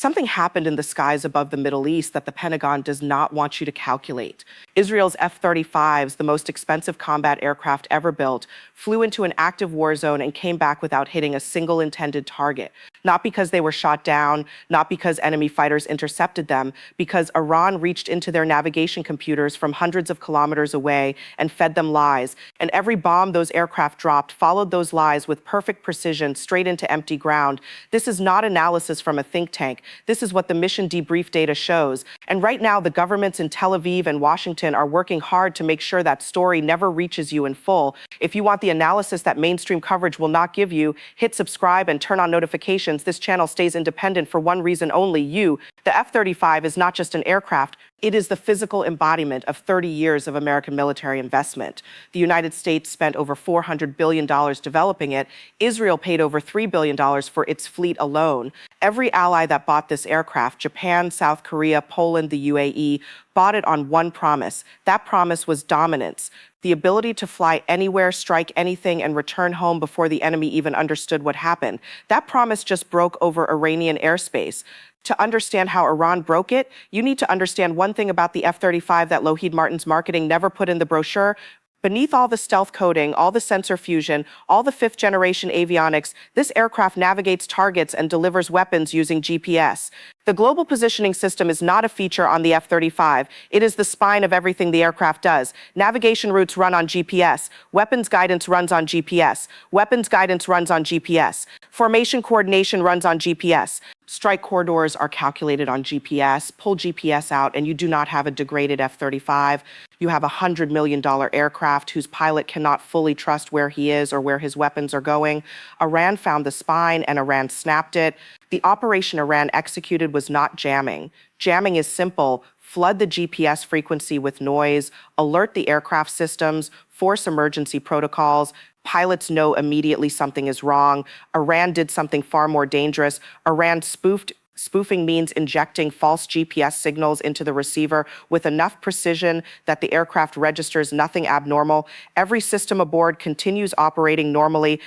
Something happened in the skies above the Middle East that the Pentagon does not want you to calculate. Israel's F-35s, the most expensive combat aircraft ever built, flew into an active war zone and came back without hitting a single intended target. Not because they were shot down, not because enemy fighters intercepted them, because Iran reached into their navigation computers from hundreds of kilometers away and fed them lies. And every bomb those aircraft dropped followed those lies with perfect precision straight into empty ground. This is not analysis from a think tank. This is what the mission debrief data shows. And right now, the governments in Tel Aviv and Washington are working hard to make sure that story never reaches you in full. If you want the analysis that mainstream coverage will not give you, hit subscribe and turn on notifications. This channel stays independent for one reason only: you. The F-35 is not just an aircraft. It is the physical embodiment of 30 years of American military investment. The United States spent over $400 billion developing it. Israel paid over $3 billion for its fleet alone. Every ally that bought this aircraft, Japan, South Korea, Poland, the UAE, bought it on one promise. That promise was dominance. The ability to fly anywhere, strike anything, and return home before the enemy even understood what happened. That promise just broke over Iranian airspace. To understand how Iran broke it, you need to understand one thing about the F-35 that Lockheed Martin's marketing never put in the brochure. Beneath all the stealth coding, all the sensor fusion, all the fifth-generation avionics, this aircraft navigates targets and delivers weapons using GPS. The global positioning system is not a feature on the F-35. It is the spine of everything the aircraft does. Navigation routes run on GPS. Weapons guidance runs on GPS. Weapons guidance runs on GPS. Formation coordination runs on GPS. Strike corridors are calculated on GPS. Pull GPS out and you do not have a degraded F-35. You have a $100 million aircraft whose pilot cannot fully trust where he is or where his weapons are going. Iran found the spine and Iran snapped it. The operation Iran executed was not jamming. Jamming is simple. Flood the GPS frequency with noise, alert the aircraft systems, force emergency protocols. Pilots know immediately something is wrong. Iran did something far more dangerous. Iran Spoofing means injecting false GPS signals into the receiver with enough precision that the aircraft registers nothing abnormal. Every system aboard continues operating normally.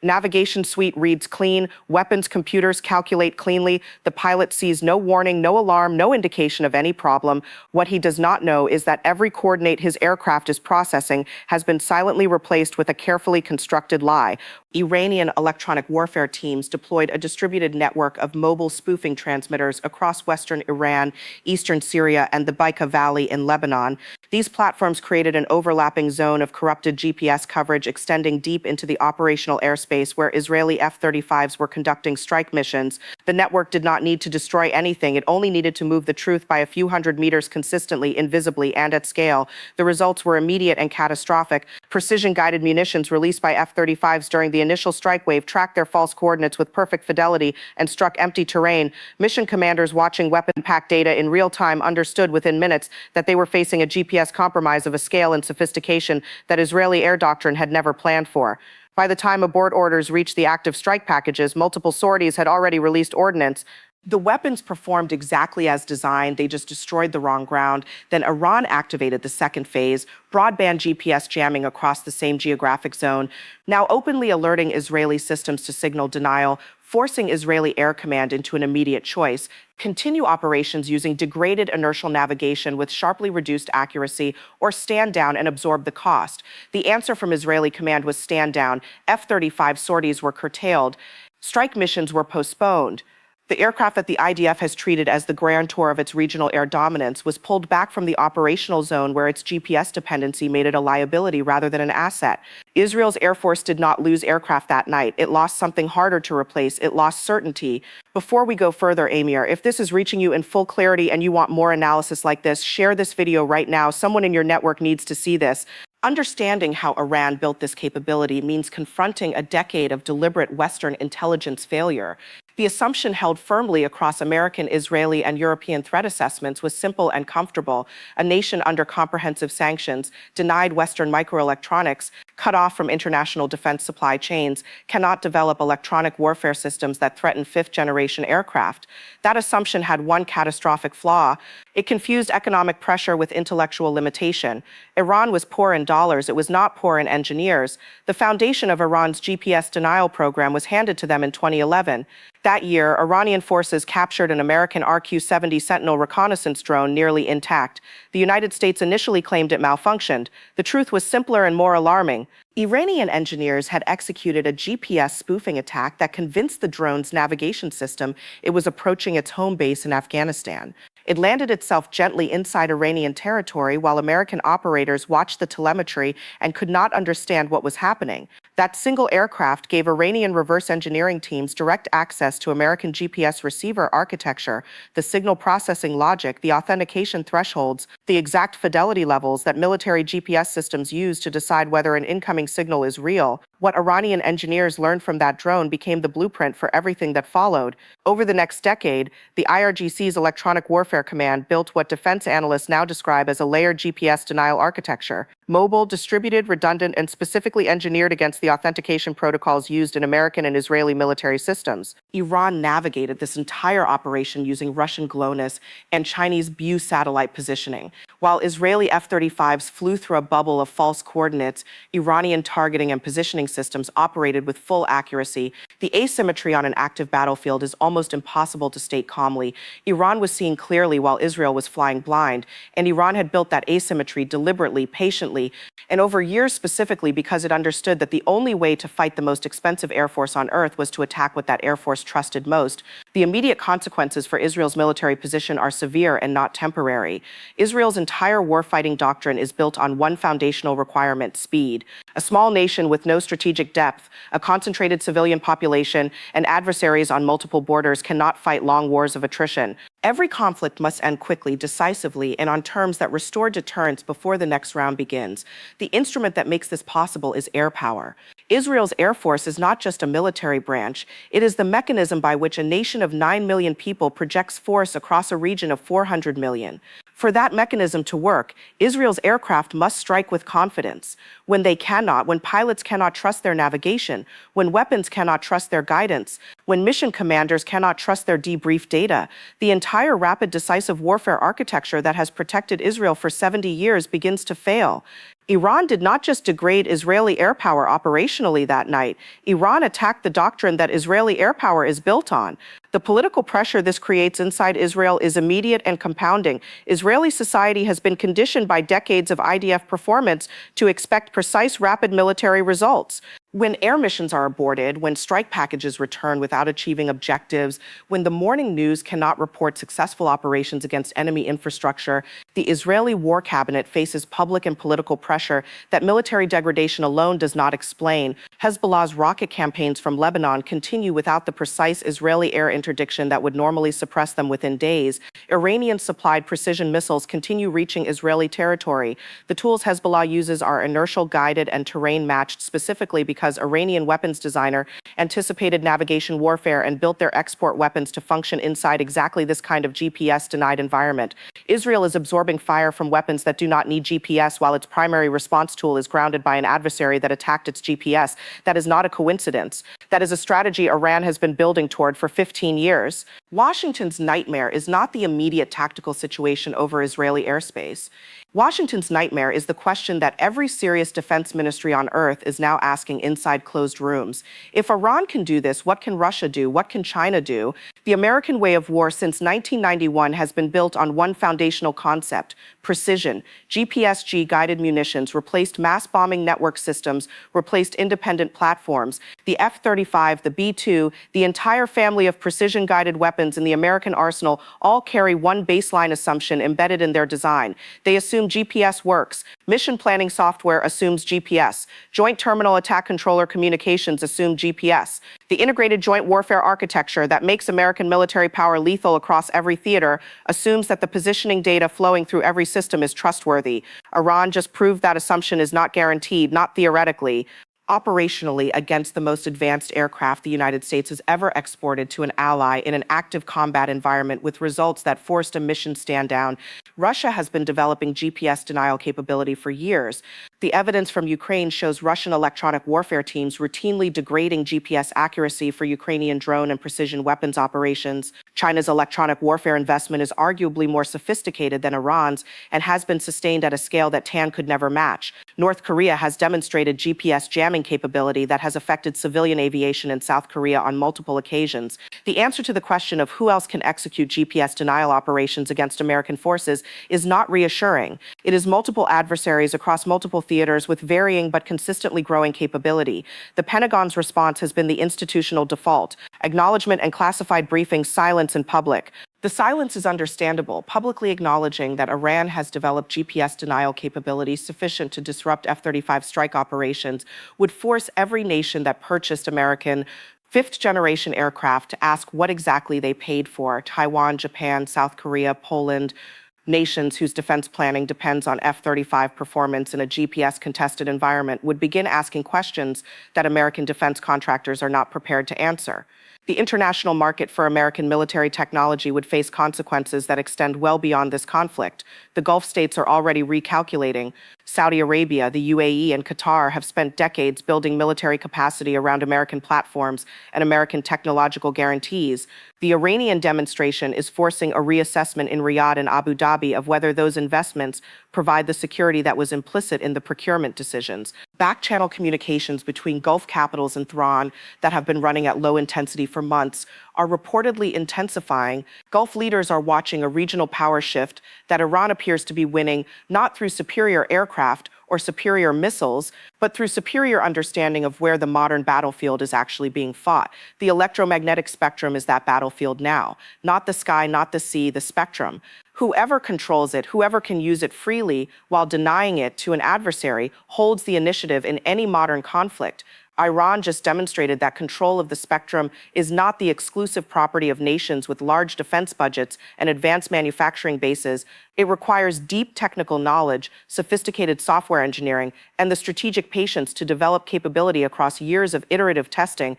Navigation suite reads clean. Weapons computers calculate cleanly. The pilot sees no warning, no alarm, no indication of any problem. What he does not know is that every coordinate his aircraft is processing has been silently replaced with a carefully constructed lie. Iranian electronic warfare teams deployed a distributed network of mobile spoofing transmitters across western Iran, eastern Syria, and the Baika Valley in Lebanon. These platforms created an overlapping zone of corrupted GPS coverage extending deep into the operational airspace where Israeli F-35s were conducting strike missions. The network did not need to destroy anything. It only needed to move the truth by a few hundred meters consistently, invisibly, and at scale. The results were immediate and catastrophic. Precision-guided munitions released by F-35s during the initial strike wave tracked their false coordinates with perfect fidelity and struck empty terrain. Mission commanders watching weapon-packed data in real time understood within minutes that they were facing a GPS compromise of a scale and sophistication that Israeli air doctrine had never planned for. By the time abort orders reached the active strike packages, multiple sorties had already released ordnance. The weapons performed exactly as designed. They just destroyed the wrong ground. Then Iran activated the second phase, broadband GPS jamming across the same geographic zone, now openly alerting Israeli systems to signal denial, forcing Israeli Air Command into an immediate choice: continue operations using degraded inertial navigation with sharply reduced accuracy, or stand down and absorb the cost. The answer from Israeli command was stand down. F-35 sorties were curtailed. Strike missions were postponed. The aircraft that the IDF has treated as the guarantor of its regional air dominance was pulled back from the operational zone where its GPS dependency made it a liability rather than an asset. Israel's Air Force did not lose aircraft that night. It lost something harder to replace. It lost certainty. Before we go further, Amir, if this is reaching you in full clarity and you want more analysis like this, share this video right now. Someone in your network needs to see this. Understanding how Iran built this capability means confronting a decade of deliberate Western intelligence failure. The assumption held firmly across American, Israeli, and European threat assessments was simple and comfortable. A nation under comprehensive sanctions, denied Western microelectronics, cut off from international defense supply chains, cannot develop electronic warfare systems that threaten fifth-generation aircraft. That assumption had one catastrophic flaw. It confused economic pressure with intellectual limitation. Iran was poor in dollars, it was not poor in engineers. The foundation of Iran's GPS denial program was handed to them in 2011. That year, Iranian forces captured an American RQ-70 Sentinel reconnaissance drone nearly intact. The United States initially claimed it malfunctioned. The truth was simpler and more alarming. Iranian engineers had executed a GPS spoofing attack that convinced the drone's navigation system it was approaching its home base in Afghanistan. It landed itself gently inside Iranian territory while American operators watched the telemetry and could not understand what was happening. That single aircraft gave Iranian reverse engineering teams direct access to American GPS receiver architecture, the signal processing logic, the authentication thresholds, the exact fidelity levels that military GPS systems use to decide whether an incoming signal is real. What Iranian engineers learned from that drone became the blueprint for everything that followed. Over the next decade, the IRGC's Electronic Warfare Command built what defense analysts now describe as a layered GPS denial architecture. Mobile, distributed, redundant, and specifically engineered against the authentication protocols used in American and Israeli military systems. Iran navigated this entire operation using Russian GLONASS and Chinese BU satellite positioning. While Israeli F-35s flew through a bubble of false coordinates, Iranian targeting and positioning systems operated with full accuracy. The asymmetry on an active battlefield is almost impossible to state calmly. Iran was seeing clearly while Israel was flying blind, and Iran had built that asymmetry deliberately, patiently, and over years specifically because it understood that the only way to fight the most expensive air force on earth was to attack what that air force trusted most. The immediate consequences for Israel's military position are severe and not temporary. Israel's entire warfighting doctrine is built on one foundational requirement: speed. A small nation with no strategic depth, a concentrated civilian population, and adversaries on multiple borders cannot fight long wars of attrition. Every conflict must end quickly, decisively, and on terms that restore deterrence before the next round begins. The instrument that makes this possible is air power. Israel's Air Force is not just a military branch. It is the mechanism by which a nation of 9 million people projects force across a region of 400 million. For that mechanism to work, Israel's aircraft must strike with confidence. When they cannot, when pilots cannot trust their navigation, when weapons cannot trust their guidance, when mission commanders cannot trust their debriefed data, the entire rapid decisive warfare architecture that has protected Israel for 70 years begins to fail. Iran did not just degrade Israeli air power operationally that night. Iran attacked the doctrine that Israeli air power is built on. The political pressure this creates inside Israel is immediate and compounding. Israeli society has been conditioned by decades of IDF performance to expect precise, rapid military results. When air missions are aborted, when strike packages return without achieving objectives, when the morning news cannot report successful operations against enemy infrastructure, the Israeli war cabinet faces public and political pressure that military degradation alone does not explain. Hezbollah's rocket campaigns from Lebanon continue without the precise Israeli air interdiction that would normally suppress them within days. Iranian-supplied precision missiles continue reaching Israeli territory. The tools Hezbollah uses are inertial, guided, and terrain-matched specifically because Iranian weapons designer anticipated navigation warfare and built their export weapons to function inside exactly this kind of GPS-denied environment. Israel is absorbing fire from weapons that do not need GPS while its primary response tool is grounded by an adversary that attacked its GPS. That is not a coincidence. That is a strategy Iran has been building toward for 15 years. Washington's nightmare is not the immediate tactical situation over Israeli airspace. Washington's nightmare is the question that every serious defense ministry on earth is now asking inside closed rooms. If Iran can do this, what can Russia do? What can China do? The American way of war since 1991 has been built on one foundational concept: precision. GPS-G-guided munitions replaced mass bombing network systems, replaced independent platforms. The F-35, the B-2, the entire family of precision-guided weapons in the American arsenal all carry one baseline assumption embedded in their design. They assume GPS works. Mission planning software assumes GPS. Joint Terminal Attack Controller communications assume GPS. The integrated joint warfare architecture that makes American military power lethal across every theater assumes that the positioning data flowing through every system is trustworthy. Iran just proved that assumption is not guaranteed, not theoretically. Operationally, against the most advanced aircraft the United States has ever exported to an ally in an active combat environment with results that forced a mission stand down, Russia has been developing GPS denial capability for years. The evidence from Ukraine shows Russian electronic warfare teams routinely degrading GPS accuracy for Ukrainian drone and precision weapons operations. China's electronic warfare investment is arguably more sophisticated than Iran's and has been sustained at a scale that TAN could never match. North Korea has demonstrated GPS jamming capability that has affected civilian aviation in South Korea on multiple occasions. The answer to the question of who else can execute GPS denial operations against American forces is not reassuring. It is multiple adversaries across multiple theaters with varying but consistently growing capability. The Pentagon's response has been the institutional default, acknowledgement and classified briefings, silence in public. The silence is understandable, publicly acknowledging that Iran has developed GPS denial capabilities sufficient to disrupt F-35 strike operations would force every nation that purchased American fifth-generation aircraft to ask what exactly they paid for. Taiwan, Japan, South Korea, Poland, nations whose defense planning depends on F-35 performance in a GPS-contested environment would begin asking questions that American defense contractors are not prepared to answer. The international market for American military technology would face consequences that extend well beyond this conflict. The Gulf states are already recalculating. Saudi Arabia, the UAE, and Qatar have spent decades building military capacity around American platforms and American technological guarantees. The Iranian demonstration is forcing a reassessment in Riyadh and Abu Dhabi of whether those investments provide the security that was implicit in the procurement decisions. Back-channel communications between Gulf capitals and Tehran that have been running at low intensity for months are reportedly intensifying. Gulf leaders are watching a regional power shift that Iran appears to be winning not through superior aircraft or superior missiles, but through superior understanding of where the modern battlefield is actually being fought. The electromagnetic spectrum is that battlefield now, not the sky, not the sea, the spectrum. Whoever controls it, whoever can use it freely while denying it to an adversary, holds the initiative in any modern conflict. Iran just demonstrated that control of the spectrum is not the exclusive property of nations with large defense budgets and advanced manufacturing bases. It requires deep technical knowledge, sophisticated software engineering, and the strategic patience to develop capability across years of iterative testing.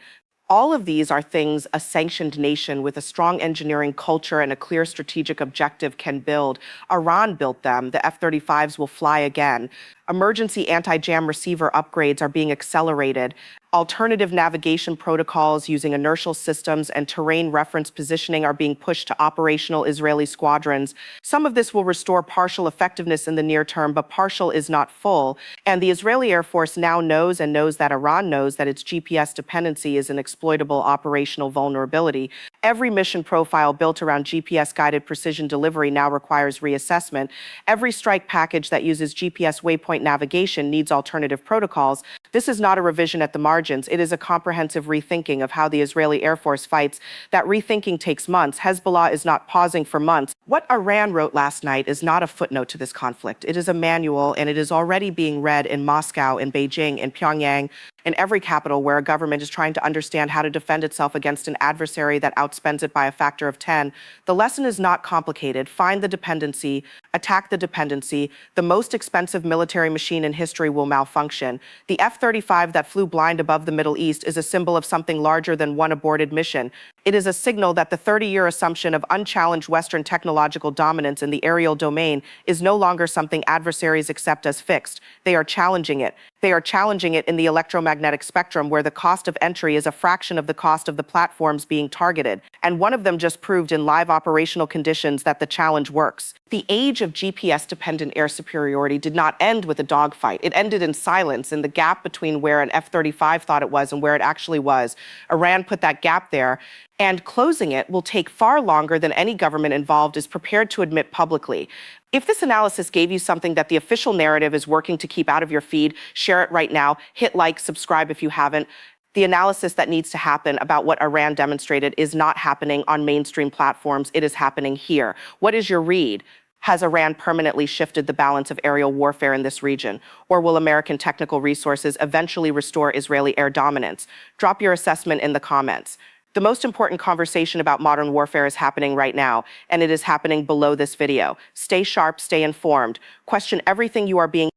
All of these are things a sanctioned nation with a strong engineering culture and a clear strategic objective can build. Iran built them. The F-35s will fly again. Emergency anti-jam receiver upgrades are being accelerated. Alternative navigation protocols using inertial systems and terrain reference positioning are being pushed to operational Israeli squadrons. Some of this will restore partial effectiveness in the near term, but partial is not full. And the Israeli Air Force now knows that Iran knows that its GPS dependency is an exploitable operational vulnerability. Every mission profile built around GPS-guided precision delivery now requires reassessment. Every strike package that uses GPS waypoint navigation needs alternative protocols. This is not a revision at the margins. It is a comprehensive rethinking of how the Israeli Air Force fights. That rethinking takes months. Hezbollah is not pausing for months. What Iran wrote last night is not a footnote to this conflict. It is a manual, and it is already being read in Moscow, in Beijing, in Pyongyang, in every capital where a government is trying to understand how to defend itself against an adversary that outspends it by a factor of 10. The lesson is not complicated. Find the dependency, attack the dependency. The most expensive military machine in history will malfunction. The F-35 that flew blind above the Middle East is a symbol of something larger than one aborted mission. It is a signal that the 30-year assumption of unchallenged Western technological dominance in the aerial domain is no longer something adversaries accept as fixed. They are challenging it. They are challenging it in the electromagnetic spectrum, where the cost of entry is a fraction of the cost of the platforms being targeted. And one of them just proved in live operational conditions that the challenge works. The age of GPS-dependent air superiority did not end with a dogfight. It ended in silence, in the gap between where an F-35 thought it was and where it actually was. Iran put that gap there, and closing it will take far longer than any government involved is prepared to admit publicly. If this analysis gave you something that the official narrative is working to keep out of your feed, share it right now. Hit like, subscribe if you haven't. The analysis that needs to happen about what Iran demonstrated is not happening on mainstream platforms. It is happening here. What is your read? Has Iran permanently shifted the balance of aerial warfare in this region? Or will American technical resources eventually restore Israeli air dominance? Drop your assessment in the comments. The most important conversation about modern warfare is happening right now, and it is happening below this video. Stay sharp, stay informed. Question everything you are being